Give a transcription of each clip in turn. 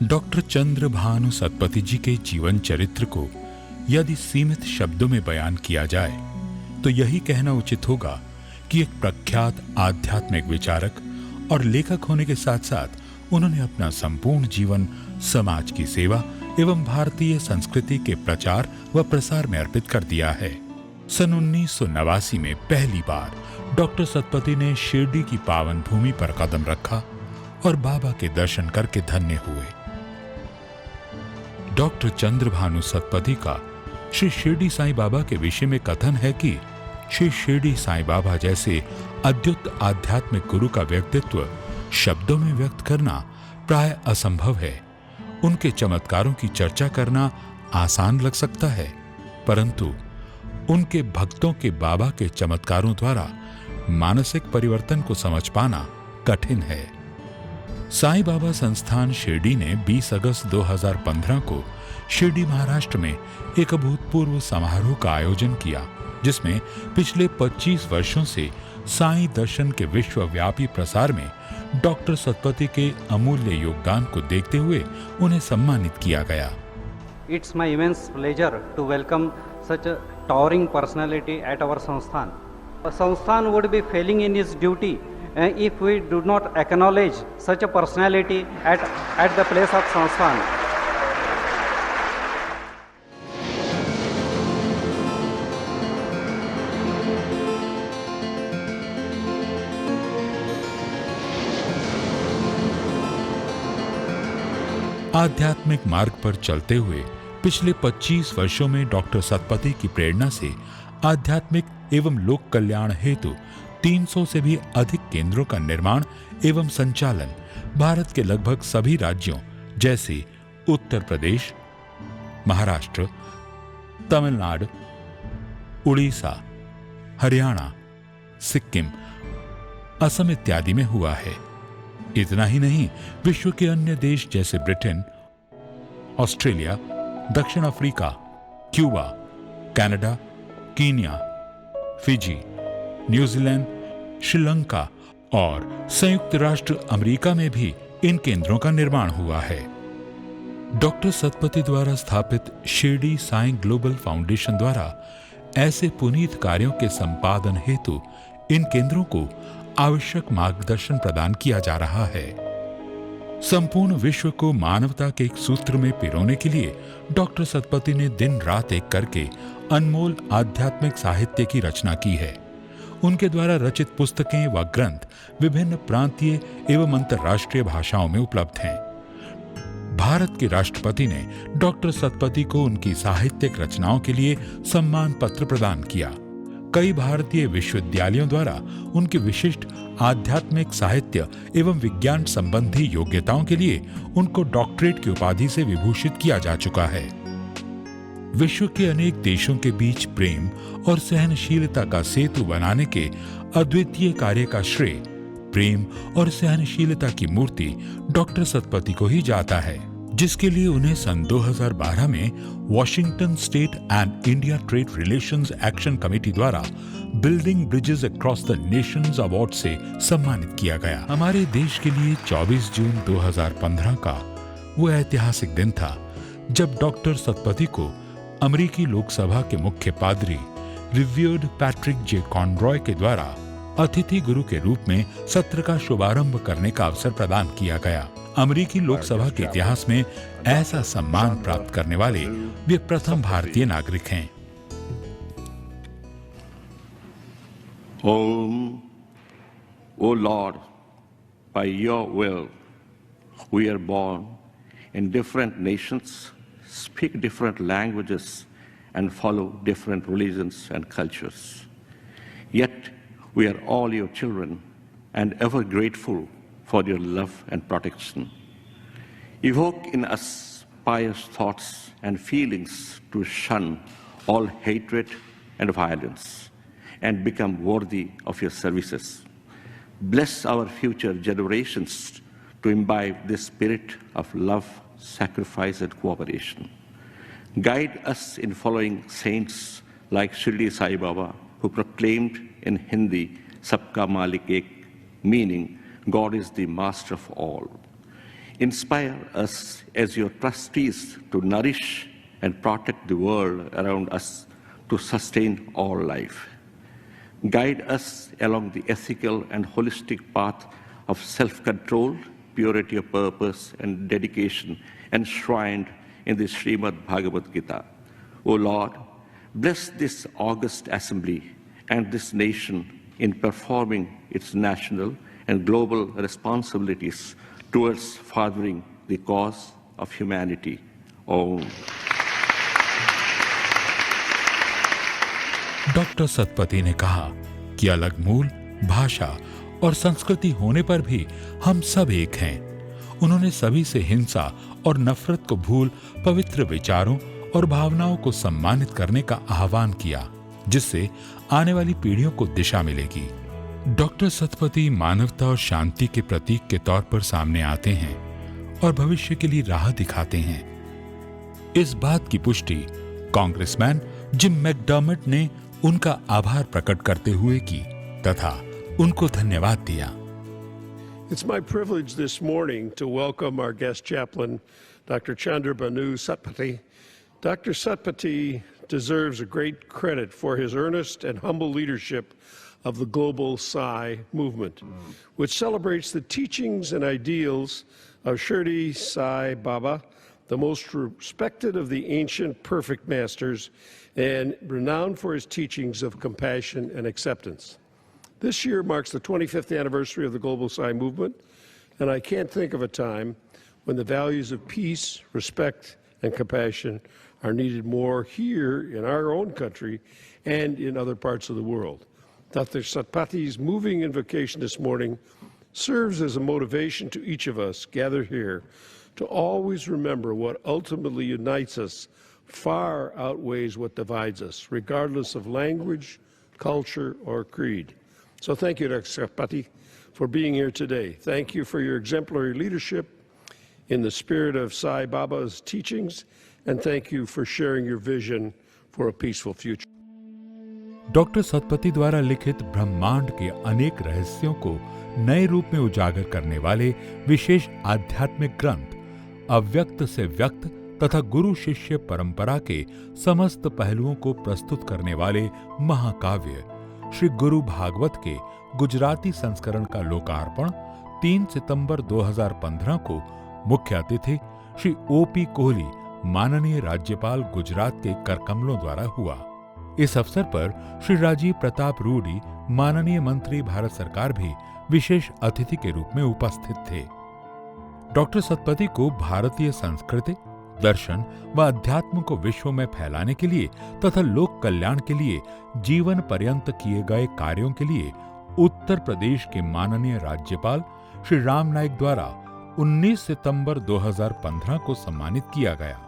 Doctor Chandrabhanu Satpathy जी के जीवन चरित्र को यदि सीमित शब्दों में बयान किया जाए तो यही कहना उचित होगा कि एक प्रख्यात आध्यात्मिक विचारक और लेखक होने के साथ साथ उन्होंने अपना संपूर्ण जीवन समाज की सेवा एवं भारतीय संस्कृति के प्रचार व प्रसार में अर्पित कर दिया है। सन 1989 में पहली बार डॉक्टर सतपथी ने शिरडी की पावन भूमि पर कदम रखा और बाबा के दर्शन करके धन्य हुए। डॉक्टर चंद्रभानु सतपथी का श्री शिरडी साईं बाबा के विषय में कथन है कि श्री शिरडी साईं बाबा जैसे अद्भुत आध्यात्मिक गुरु का व्यक्तित्व शब्दों में व्यक्त करना प्राय असंभव है। उनके चमत्कारों की चर्चा करना आसान लग सकता है, परंतु उनके भक्तों के बाबा के चमत्कारों द्वारा मानसिक परिवर्तन को समझ पाना कठिन है। साईं बाबा संस्थान शिरडी ने 20 अगस्त 2015 को शिरडी महाराष्ट्र में एक अभूतपूर्व समारोह का आयोजन किया, जिसमें पिछले 25 वर्षों से साईं दर्शन के विश्वव्यापी प्रसार में डॉक्टर सतपथी के अमूल्य योगदान को देखते हुए उन्हें सम्मानित किया गया। It's my immense pleasure to welcome such a towering personality at our Sansthan. A Sansthan would be failing in its duty if we do not acknowledge such a personality at the place of Sansthan. आध्यात्मिक मार्ग पर चलते हुए पिछले 25 वर्षों में doctor Satpathy की प्रेरणा से आध्यात्मिक एवं लोक कल्याण हेतु 300 से भी अधिक केंद्रों का निर्माण एवं संचालन भारत के लगभग सभी राज्यों जैसे उत्तर प्रदेश, महाराष्ट्र, तमिलनाडु, उड़ीसा, हरियाणा, सिक्किम, असम इत्यादि में हुआ है। इतना ही नहीं, विश्व के अन्य देश जैसे ब्रिटेन, ऑस्ट्रेलिया, दक्षिण Africa, Cuba, Canada, Kenya, Fiji, New Zealand, Sri Lanka और संयुक्त राष्ट्र अमेरिका में भी इन केंद्रों का निर्माण हुआ है। डॉक्टर सतपथी द्वारा स्थापित शिरडी साईं ग्लोबल फाउंडेशन द्वारा ऐसे पुनीत कार्यों के संपादन हेतु इन केंद्रों को आवश्यक मार्गदर्शन प्रदान किया जा रहा है। संपूर्ण विश्व को मानवता के एक सूत्र में पिरोने के लिए डॉक्टर सतपथी ने दिन रात एक करके अनमोल आध्यात्मिक साहित्य की रचना की है। उनके द्वारा रचित पुस्तकें व ग्रंथ विभिन्न प्रांतीय एवं अंतर्राष्ट्रीय भाषाओं में उपलब्ध हैं। भारत के राष्ट्रपति ने डॉक्टर सतपथी को उनकी साहित्यिक रचनाओं के लिए सम्मान पत्र प्रदान किया। कई भारतीय विश्वविद्यालयों द्वारा उनकी विशिष्ट आध्यात्मिक साहित्य एवं विज्ञान संबंधी योग्यताओं के लिए उनको डॉक्टरेट की उपाधि से विभूषित किया जा चुका है। विश्व के अनेक देशों के बीच प्रेम और सहनशीलता का सेतु बनाने के अद्वितीय कार्य का श्रेय प्रेम और सहनशीलता की मूर्ति डॉक्टर सतपथी को ही जाता है, जिसके लिए उन्हें सन 2012 में Washington state and India trade relations action committee द्वारा building bridges across the nations award से सम्मानित किया गया। हमारे देश के लिए 24 जून 2015 का वो ऐतिहासिक दिन था जब डॉक्टर सतपथी को अमेरिकी लोकसभा के मुख्य पादरी रिवर्ड पैट्रिक जे कॉनरॉय के द्वारा अतिथि गुरु के रूप में सत्र का शुभारंभ करने का अवसर प्रदान किया गया। अमेरिकी लोकसभा के इतिहास में ऐसा सम्मान प्राप्त करने वाले वे प्रथम भारतीय नागरिक हैं। Om, O Lord, by your will, we are born in different nations, speak different languages, and follow different religions and cultures. Yet, we are all your children and ever grateful for your love and protection. Evoke in us pious thoughts and feelings to shun all hatred and violence and become worthy of your services. Bless our future generations to imbibe this spirit of love, sacrifice, and cooperation. Guide us in following saints like Shirdi Sai Baba, who proclaimed in Hindi, Sabka Malik Ek, meaning God is the master of all. Inspire us as your trustees to nourish and protect the world around us to sustain all life. Guide us along the ethical and holistic path of self-control, purity of purpose, and dedication enshrined in the Srimad Bhagavad Gita. O Lord, bless this august assembly and this nation in performing its national and global responsibilities towards furthering the cause of humanity. Om. Doctor Satpathy ने कहा कि अलग मूल, भाषा और संस्कृति होने पर भी हम सब एक हैं। उन्होंने सभी से हिंसा और नफरत को भूल पवित्र विचारों और भावनाओं को सम्मानित करने का आह्वान किया, जिससे आने वाली पीढ़ियों को दिशा मिलेगी। डॉक्टर सतपथी मानवता और शांति के प्रतीक के तौर पर सामने आते हैं और भविष्य के लिए राह दिखाते हैं। इस बात की पुष्टि कांग्रेसमैन जिम मैकडर्मट ने उनका आभार प्रकट करते हुए की तथा उनको धन्यवाद दिया। It's my privilege this morning to welcome our guest chaplain, Dr. Chandrabhanu Satpathy. Dr. Satpathy deserves a great credit for his earnest and humble leadership of the global Sai movement, which celebrates the teachings and ideals of Shirdi Sai Baba, the most respected of the ancient perfect masters and renowned for his teachings of compassion and acceptance. This year marks the 25th anniversary of the Global Sai movement, and I can't think of a time when the values of peace, respect, and compassion are needed more here in our own country and in other parts of the world. Dr. Satpathy's moving invocation this morning serves as a motivation to each of us gathered here to always remember what ultimately unites us far outweighs what divides us, regardless of language, culture, or creed. So thank you, Dr. Satpathy, for being here today. Thank you for your exemplary leadership in the spirit of Sai Baba's teachings, and thank you for sharing your vision for a peaceful future. Doctor Satpathy द्वारा लिखित ब्रह्मांड के अनेक रहस्यों को नए रूप में उजागर करने वाले विशेष आध्यात्मिक ग्रंथ अव्यक्त से व्यक्त तथा गुरु शिष्य परंपरा के समस्त पहलुओं को प्रस्तुत करने वाले महाकाव्य श्री गुरु भागवत के गुजराती संस्करण का लोकार्पण 3 सितंबर 2015 को मुख्य अतिथि श्री ओपी कोहली, माननीय राज्यपाल गुजरात के करकमलों द्वारा हुआ। इस अवसर पर श्री राजीव प्रताप रूडी, माननीय मंत्री भारत सरकार भी विशेष अतिथि के रूप में उपस्थित थे। डॉक्टर सतपथी को भारतीय संस्कृति, दर्शन व अध्यात्म को विश्व में फैलाने के लिए तथा लोक कल्याण के लिए जीवन पर्यंत किए गए कार्यों के लिए उत्तर प्रदेश के माननीय राज्यपाल श्री राम नाईक द्वारा 19 सितंबर 2015 को सम्मानित किया गया।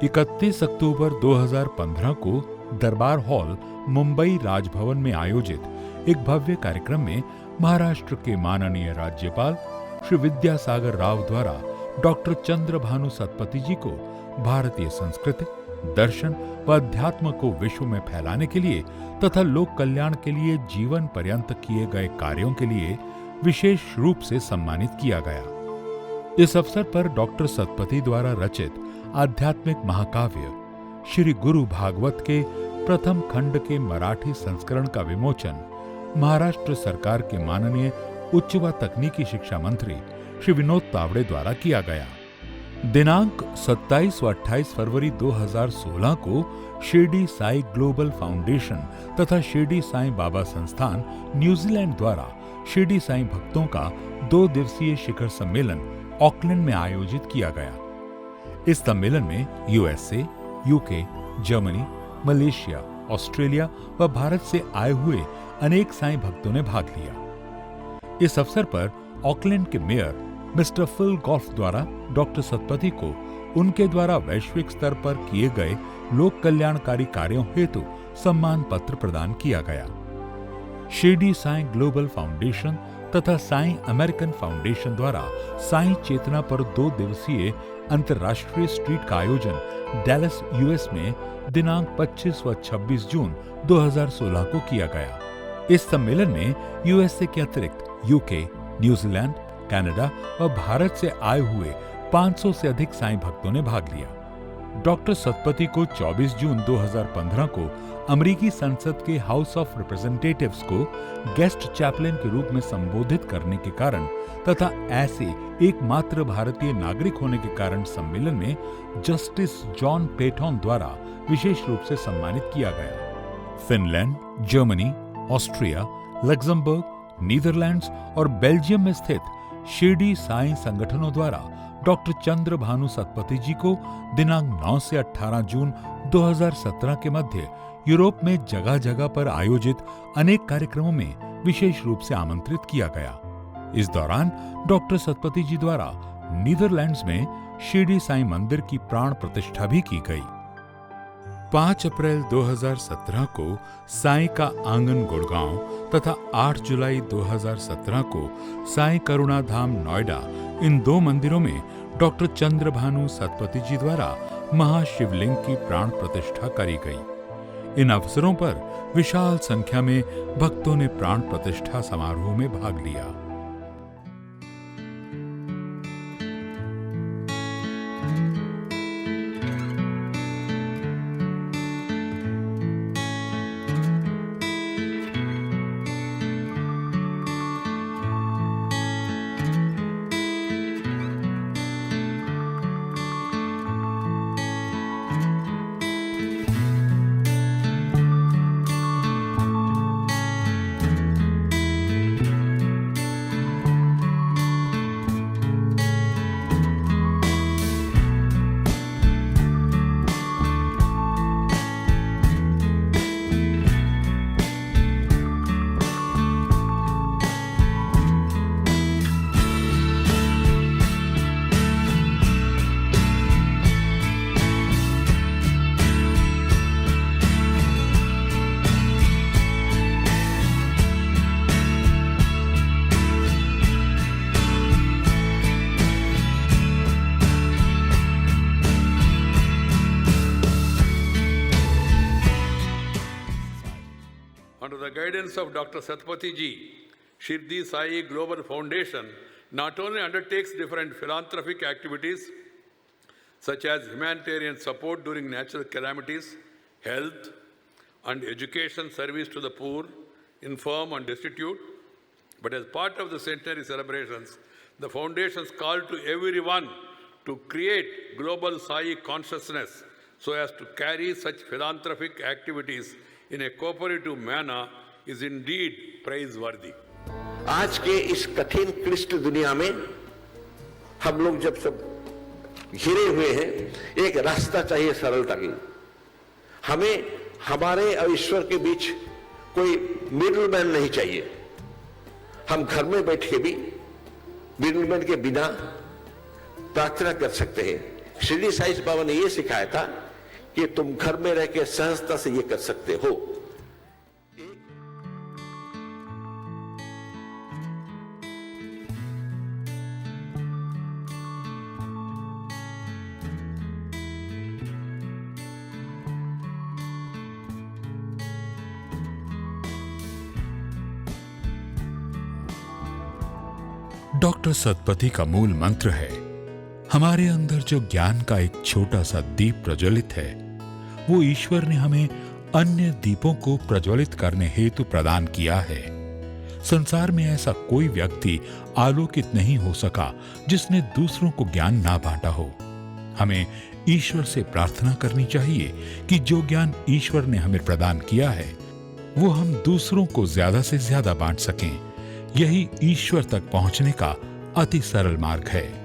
31 अक्टूबर 2015 को दरबार हॉल, मुंबई राजभवन में आयोजित एक भव्य कार्यक्रम में महाराष्ट्र के माननीय राज्यपाल श्री विद्यासागर राव द्वारा डॉक्टर चंद्रभानु सतपथी जी को भारतीय संस्कृति, दर्शन व अध्यात्म को विश्व में फैलाने के लिए तथा लोक कल्याण के लिए जीवन पर्यंत किए गए कार्यों के लिए विशेष रूप से सम्मानित किया गया। इस अवसर पर डॉक्टर सतपथी द्वारा रचित आध्यात्मिक महाकाव्य श्री गुरु भागवत के प्रथम खंड के मराठी संस्करण का विमोचन महाराष्ट्र सरकार के माननीय उच्च व तकनीकी शिक्षा मंत्री श्री विनोद तावड़े द्वारा किया गया। दिनांक 27 व 28 फरवरी 2016 को शिरडी साई ग्लोबल फाउंडेशन तथा शिरडी साई बाबा संस्थान न्यूजीलैंड द्वारा शिरडी साई भक्तों का 2 दिवसीय शिखर सम्मेलन ऑकलैंड में आयोजित किया गया। इस सम्मेलन में USA, UK, Germany, Malaysia, Australia व भारत से आए हुए अनेक साई भक्तों ने भाग लिया। इस अवसर पर ऑकलैंड के मेयर मिस्टर फिल गॉल्फ द्वारा डॉक्टर सतपथी को उनके द्वारा वैश्विक स्तर पर किए गए लोक कल्याणकारी कार्यों हेतु सम्मान पत्र प्रदान किया गया। शिरडी साई ग्लोबल फाउंडेशन तथा साई अमेरिकन फाउंडेशन द्वारा साई चेतना पर 2 दिवसीय अंतर्राष्ट्रीय स्ट्रीट का आयोजन डैलस, यूएस में दिनांक 25 व 26 जून 2016 को किया गया। इस सम्मेलन में यूएसए के अतिरिक्त यूके, न्यूजीलैंड, कनाडा और भारत से आए हुए 500 से अधिक साईं भक्तों ने भाग लिया। डॉक्टर सतपथी को 24 जून 2015 को अमेरिकी संसद के हाउस ऑफ रिप्रेजेंटेटिव्स को गेस्ट चैपलिन के रूप में संबोधित करने के कारण तथा ऐसे एकमात्र भारतीय नागरिक होने के कारण सम्मेलन में जस्टिस जॉन पेटॉन द्वारा विशेष रूप से सम्मानित किया गया। Finland, Germany, Austria, Luxembourg, Netherlands और बेल्जियम में स्थित शिरडी साईं संगठनों द्वारा डॉक्टर चंद्रभानु सतपथी जी को दिनांक 9 से 18 जून 2017 के मध्य यूरोप में जगह जगह पर आयोजित अनेक कार्यक्रमों में विशेष रूप से आमंत्रित किया गया। इस दौरान डॉक्टर सतपथी जी द्वारा नीदरलैंड्स में शिरडी साईं मंदिर की प्राण प्रतिष्ठा भी की गई। 5 अप्रैल 2017 को साईं का आंगन गुड़गांव तथा 8 जुलाई 2017 को साईं करुणाधाम नोएडा, इन 2 मंदिरों में डॉक्टर चंद्रभानु सतपथी जी द्वारा महाशिवलिंग की प्राण प्रतिष्ठा करी गई। इन अवसरों पर विशाल संख्या में भक्तों ने प्राण प्रतिष्ठा समारोह में भाग लिया। Under the guidance of Dr. Satpathy Ji, Shirdi Sai Global Foundation not only undertakes different philanthropic activities such as humanitarian support during natural calamities, health and education service to the poor, infirm and destitute, but as part of the centenary celebrations, the foundation's call to everyone to create global Sai consciousness so as to carry such philanthropic activities in a cooperative manner is indeed praiseworthy. आज के इस कठिन क्लिष्ट दुनिया में हम लोग जब सब घिरे हुए हैं, एक रास्ता चाहिए सरलता की। हमें हमारे और ईश्वर के बीच कोई मिडलमैन नहीं चाहिए। हम घर में बैठ के भी मिडलमैन के बिना प्रार्थना कर सकते हैं। शिरडी साईं बाबा ने यह सिखाया था कि तुम घर में रह के सहजता से ये कर सकते हो। डॉक्टर सतपथी का मूल मंत्र है, हमारे अंदर जो ज्ञान का एक छोटा सा दीप प्रज्वलित है, वो ईश्वर ने हमें अन्य दीपों को प्रज्वलित करने हेतु प्रदान किया है। संसार में ऐसा कोई व्यक्ति आलोकित नहीं हो सका जिसने दूसरों को ज्ञान ना बांटा हो। हमें ईश्वर से प्रार्थना करनी चाहिए कि जो ज्ञान ईश्वर ने हमें प्रदान किया है वो हम दूसरों को ज्यादा से ज्यादा बांट सकें। यही ईश्वर तक पहुंचने का अति सरल मार्ग है।